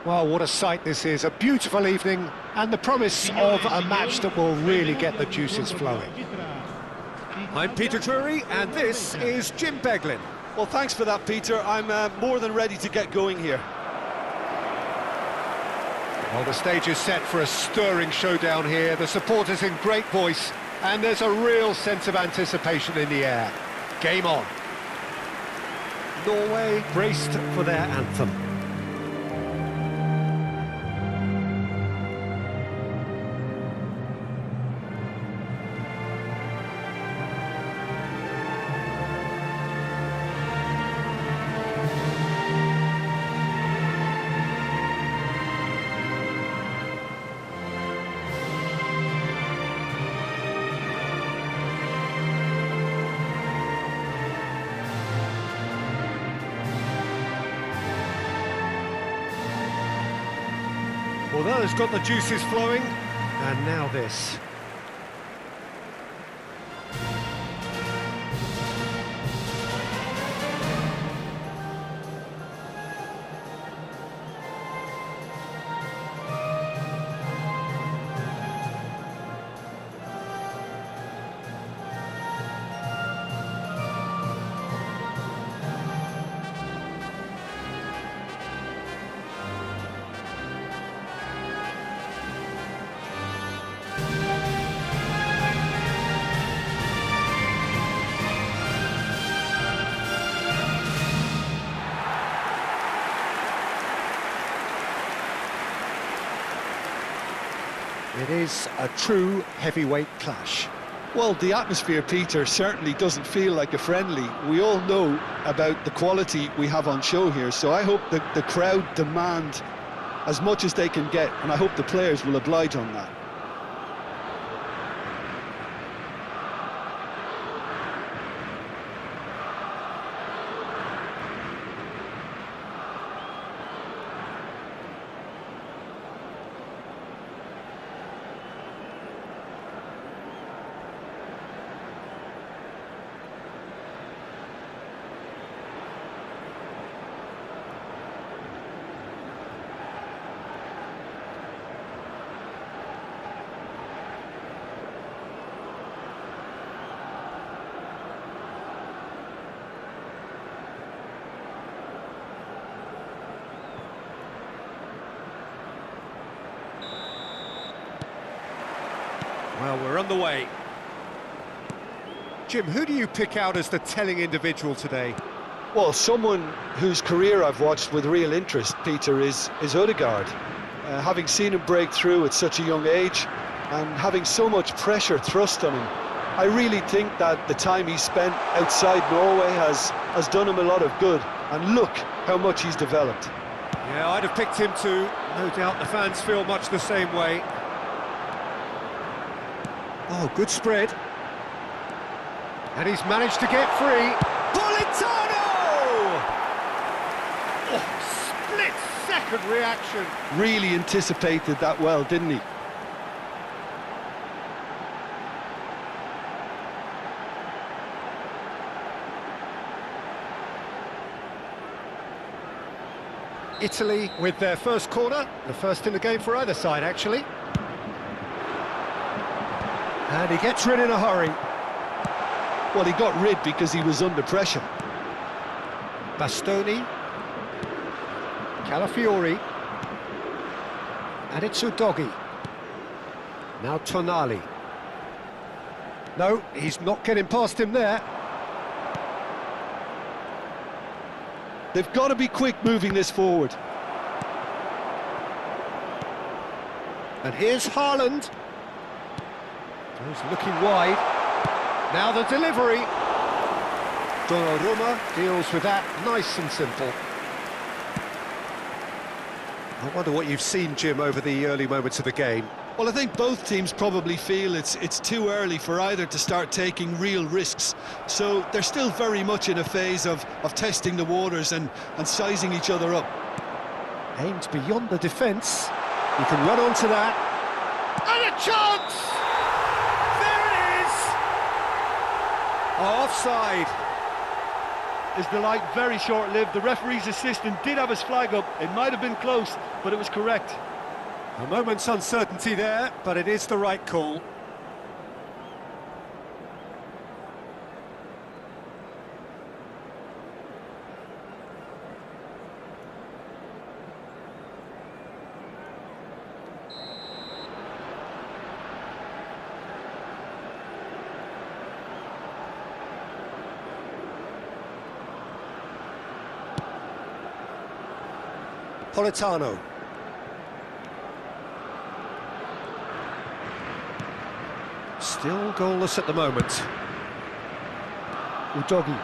Well, what a sight this is. A beautiful evening and the promise of a match that will really get the juices flowing. I'm Peter Drury and this is Jim Beglin. Well, thanks for that, Peter. I'm more than ready to get going here. Well, the stage is set for a stirring showdown here. The supporters in great voice and there's a real sense of anticipation in the air. Game on. Norway braced for their anthem. Well, that has got the juices flowing, and now this. It is a true heavyweight clash. Well, the atmosphere, Peter, certainly doesn't feel like a friendly. We all know about the quality we have on show here, so I hope that the crowd demand as much as they can get, and I hope the players will oblige on that. Well, we're on the way. Jim, who do you pick out as the telling individual today? Well, someone whose career I've watched with real interest, Peter, is Ødegaard. Having seen him break through at such a young age and having so much pressure thrust on him, I really think that the time he spent outside Norway has done him a lot of good. And look how much he's developed. Yeah, I'd have picked him too. No doubt the fans feel much the same way. Oh, good spread. And he's managed to get free. Politano! Oh, split-second reaction. Really anticipated that well, didn't he? Italy with their first corner, the first in the game for either side, actually. And he gets rid in a hurry. Well, he got rid because he was under pressure. Bastoni. Calafiori. And it's Udogi. Now Tonali. No, he's not getting past him there. They've got to be quick moving this forward. And here's Haaland. He's looking wide. Now the delivery. Donnarumma deals with that nice and simple. I wonder what you've seen, Jim, over the early moments of the game. Well, I think both teams probably feel it's too early for either to start taking real risks. So they're still very much in a phase of testing the waters and sizing each other up. Aimed beyond the defence. He can run onto that. And a chance! There it is! Offside. is the light very short-lived. The referee's assistant did have his flag up. It might have been close, but it was correct. A moment's uncertainty there, but it is the right call. Politano. Still goalless at the moment. Udogi.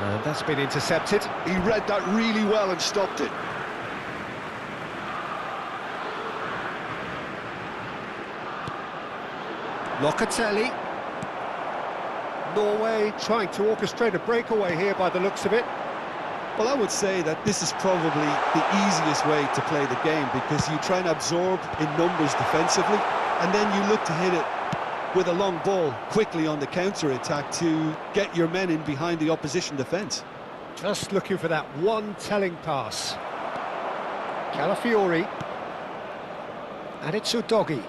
And that's been intercepted. He read that really well and stopped it. Locatelli. Norway trying to orchestrate a breakaway here by the looks of it. Well, I would say that this is probably the easiest way to play the game, because you try and absorb in numbers defensively, and then you look to hit it with a long ball quickly on the counter-attack to get your men in behind the opposition defence. Just looking for that one telling pass. Calafiori. And it's Udogi.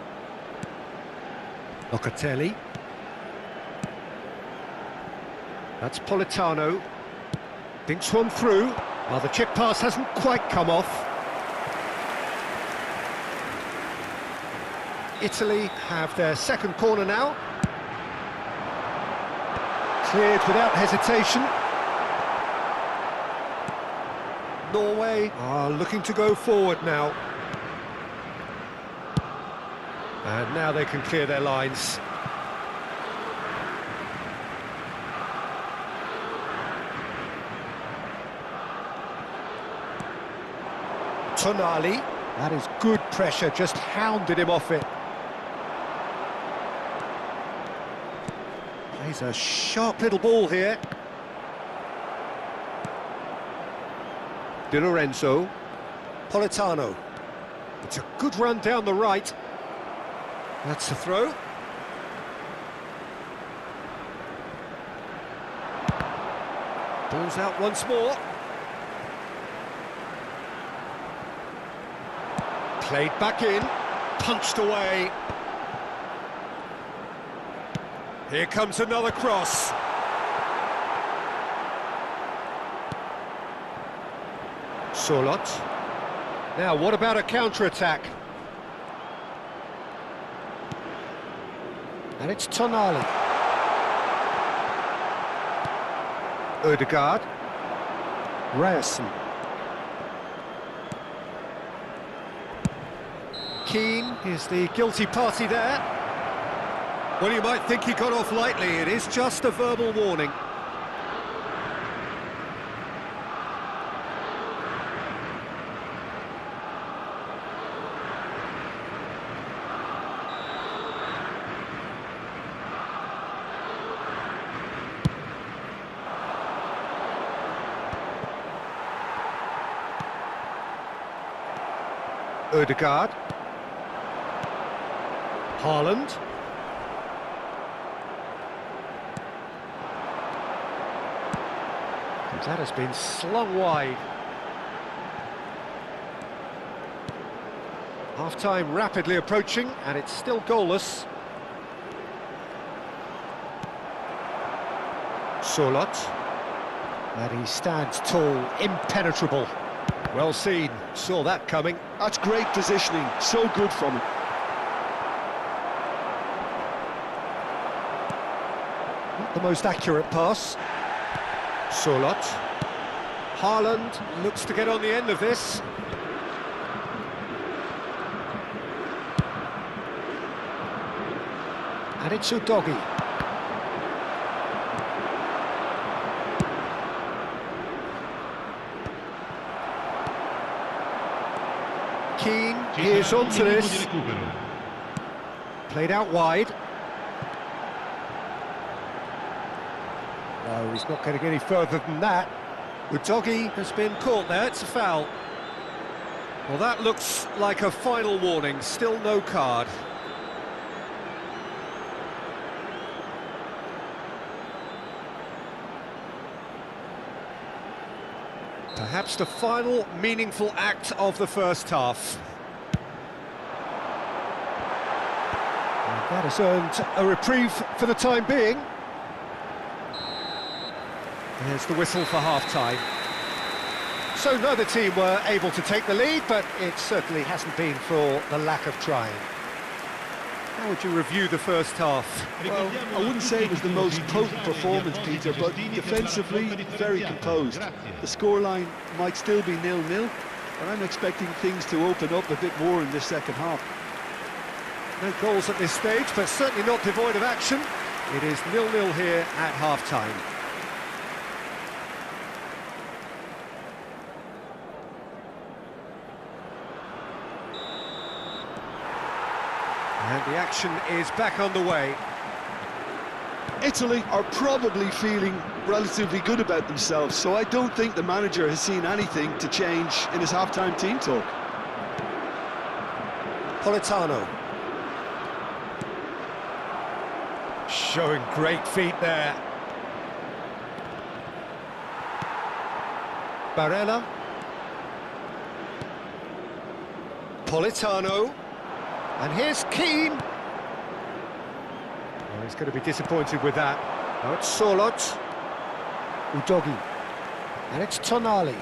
Locatelli. That's Politano. Thinks one through. Well, the chip pass hasn't quite come off. Italy have their second corner now. Cleared without hesitation. Norway are looking to go forward now. And now they can clear their lines. Tonali, that is good pressure, just hounded him off it. Plays a sharp little ball here. Di Lorenzo. Politano. It's a good run down the right. That's a throw. Ball's out once more. Played back in, punched away. Here comes another cross. Sørloth. Now, what about a counter-attack? And it's Tonali. Ødegaard. Ryerson. Keane is the guilty party there. Well, you might think he got off lightly. It is just a verbal warning. Ødegaard. Haaland. And that has been slung wide. Half-time rapidly approaching, and it's still goalless. Sørloth. And he stands tall, impenetrable. Well seen, saw that coming. That's great positioning, so good from him. Not the most accurate pass. Sørloth. Haaland looks to get on the end of this. And it's Udogi. Keane is onto this. Played out wide. No, he's not going to get any further than that. Udogi has been caught there, it's a foul. Well, that looks like a final warning, still no card. Perhaps the final meaningful act of the first half. And that has earned a reprieve for the time being. There's the whistle for half-time. So neither team were able to take the lead, but it certainly hasn't been for the lack of trying. How would you review the first half? Well, I wouldn't say it was the most potent performance, Peter, but defensively, very composed. The scoreline might still be 0-0, but I'm expecting things to open up a bit more in this second half. No goals at this stage, but certainly not devoid of action. It is 0-0 here at half-time. And the action is back underway. Italy are probably feeling relatively good about themselves, so I don't think the manager has seen anything to change in his half-time team talk. Politano. Showing great feet there. Barella. Politano. And here's Keane. Oh, he's going to be disappointed with that. Now it's Sørloth. Udogi. And it's Tonali.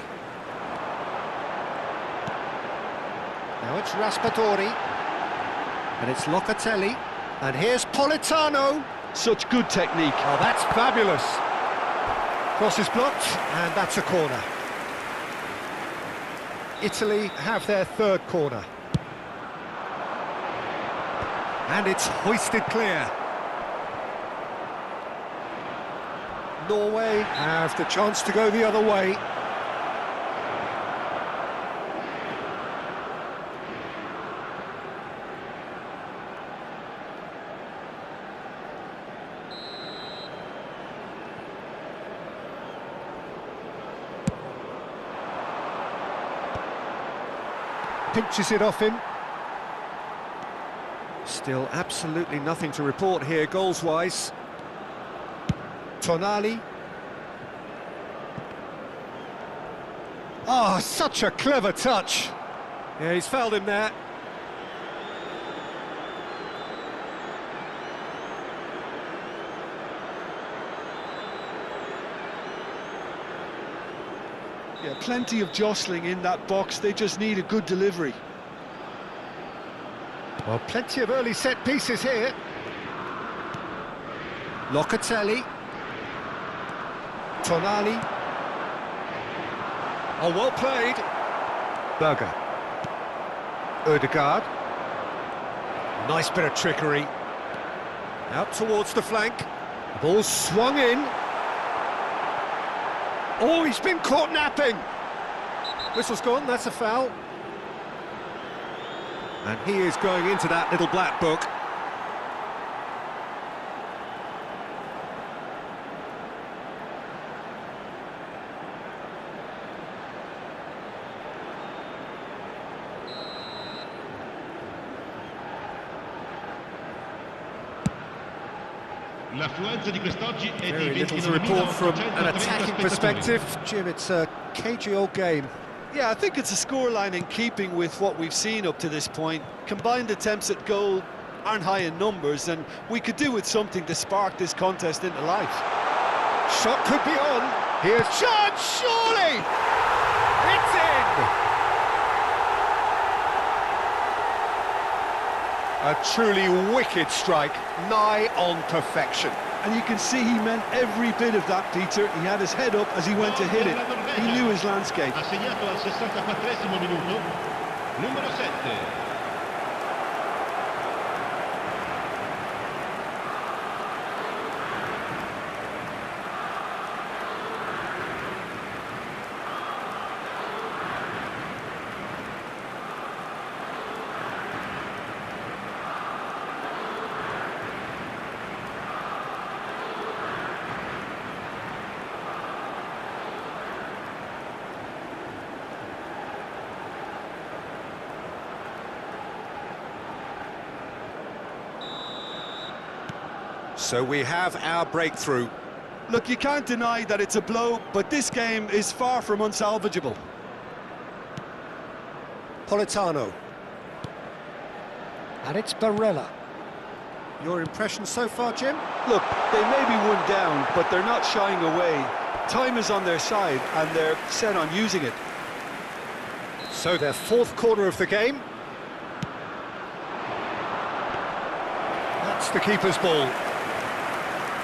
Now it's Raspadori. And it's Locatelli. And here's Politano. Such good technique. Oh, that's fabulous. Cross is blocked, and that's a corner. Italy have their third corner. And it's hoisted clear. Norway have the chance to go the other way. Pinches it off him. Still absolutely nothing to report here, goals-wise. Tonali. Oh, such a clever touch. Yeah, he's fouled him there. Yeah, plenty of jostling in that box. They just need a good delivery. Well, plenty of early set pieces here. Locatelli. Tonali. Oh, well played. Berger. Ødegaard. Nice bit of trickery. Out towards the flank. The ball swung in. Oh, he's been caught napping. Whistle's gone, that's a foul. And he is going into that little black book. Very little to report from an attacking perspective. Jim, it's a cagey old game. Yeah, I think it's a scoreline in keeping with what we've seen up to this point. Combined attempts at goal aren't high in numbers, and we could do with something to spark this contest into life. Shot could be on. Here's chance, surely! It's in! A truly wicked strike, nigh on perfection. And you can see he meant every bit of that, Peter. He had his head up as he went to hit it. He knew his landscape. Assegnato al 64esimo minuto, numero 7. So we have our breakthrough. Look, you can't deny that it's a blow, but this game is far from unsalvageable. Politano. And it's Barella. Your impression so far, Jim? Look, they may be one down, but they're not shying away. Time is on their side, and they're set on using it. So their fourth corner of the game. That's the keeper's ball.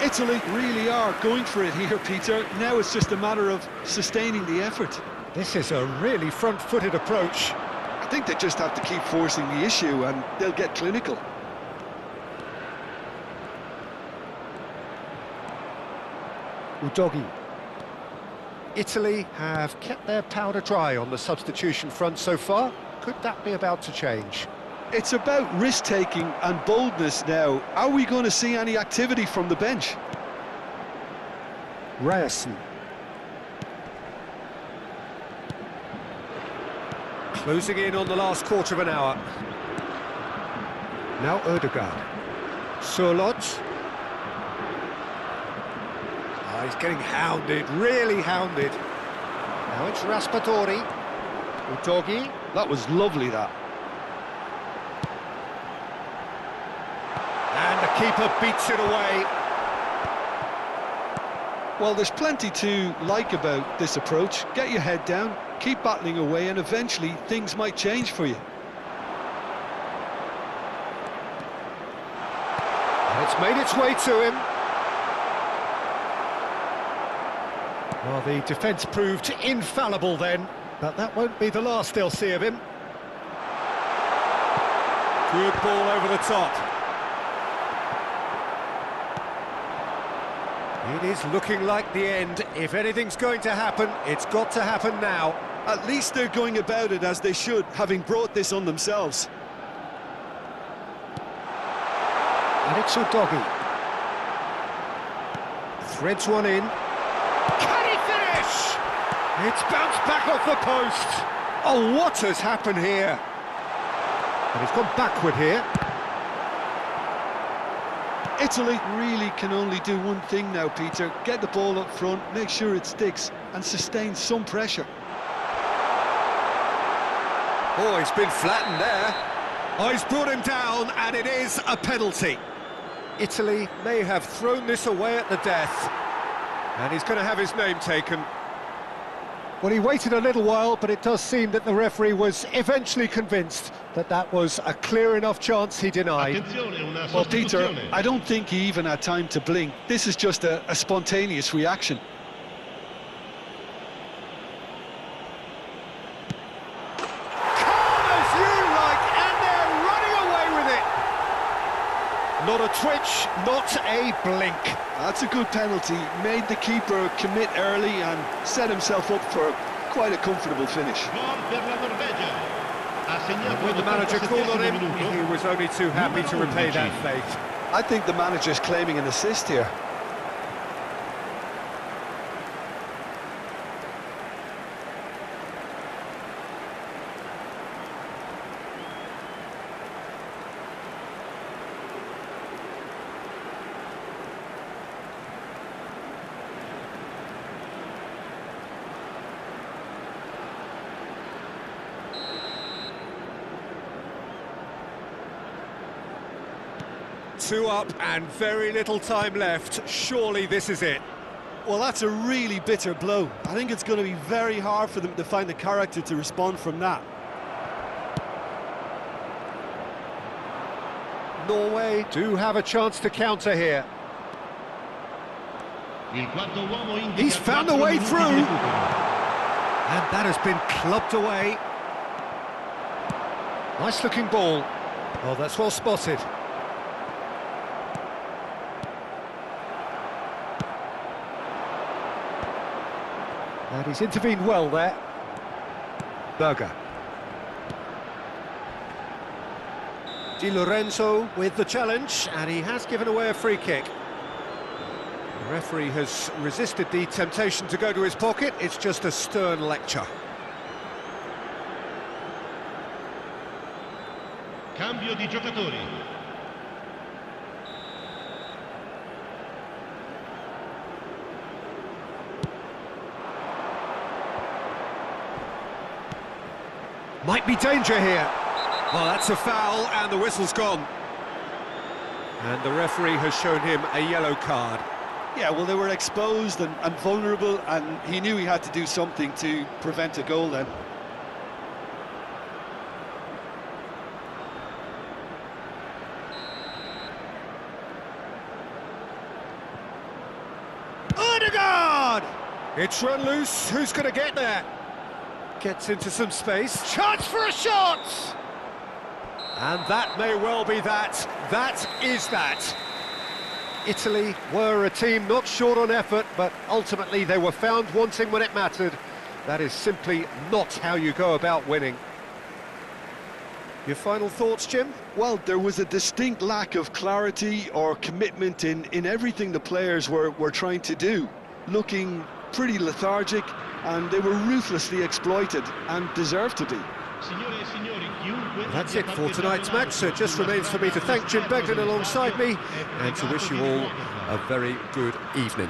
Italy really are going for it here, Peter. Now it's just a matter of sustaining the effort. This is a really front-footed approach. I think they just have to keep forcing the issue and they'll get clinical. Udogi. Italy have kept their powder dry on the substitution front so far. Could that be about to change? It's about risk-taking and boldness now. Are we going to see any activity from the bench? Ryerson. Closing in on the last quarter of an hour. Now Ødegaard. Sørloth. Oh, he's getting hounded, really hounded. Now it's Raspadori. Udogi. That was lovely, that. And the keeper beats it away. Well, there's plenty to like about this approach. Get your head down, keep battling away, and eventually things might change for you. And it's made its way to him. Well, the defence proved infallible then, but that won't be the last they'll see of him. Good ball over the top. It is looking like the end. If anything's going to happen, it's got to happen now. At least they're going about it as they should, having brought this on themselves. And it's Udogi. Threads one in. Can he finish? It's bounced back off the post. Oh, what has happened here? And he's gone backward here. Italy really can only do one thing now, Peter. Get the ball up front, make sure it sticks, and sustain some pressure. Oh, he's been flattened there. Oh, he's brought him down, and it is a penalty. Italy may have thrown this away at the death. And he's going to have his name taken. Well, he waited a little while, but it does seem that the referee was eventually convinced that that was a clear enough chance he denied. Well, Peter, I don't think he even had time to blink. This is just a spontaneous reaction. Calm as you like, and they're running away with it. Not a twitch, not a blink. That's a good penalty. Made the keeper commit early and set himself up for quite a comfortable finish. When the manager called on him, he was only too happy to repay that fate. I think the manager's claiming an assist here. Two up and very little time left. Surely this is it. Well, that's a really bitter blow. I think it's going to be very hard for them to find the character to respond from that. Norway do have a chance to counter here. He's found a way through. And that has been clubbed away. Nice looking ball. Oh, that's well spotted. And he's intervened well there. Berger. Di Lorenzo with the challenge, and he has given away a free kick. The referee has resisted the temptation to go to his pocket. It's just a stern lecture. Cambio di giocatori. Might be danger here. Well, that's a foul, and the whistle's gone. And the referee has shown him a yellow card. Yeah, well, they were exposed and vulnerable, and he knew he had to do something to prevent a goal then. Odegaard! It's run loose, who's going to get there? Gets into some space, chance for a shot! And that may well be that. That is that. Italy were a team not short on effort, but ultimately they were found wanting when it mattered. That is simply not how you go about winning. Your final thoughts, Jim? Well, there was a distinct lack of clarity or commitment in everything the players were trying to do. Looking pretty lethargic, and they were ruthlessly exploited and deserved to be. That's it for tonight's match, so it just remains for me to thank Jim Beglin alongside me and to wish you all a very good evening.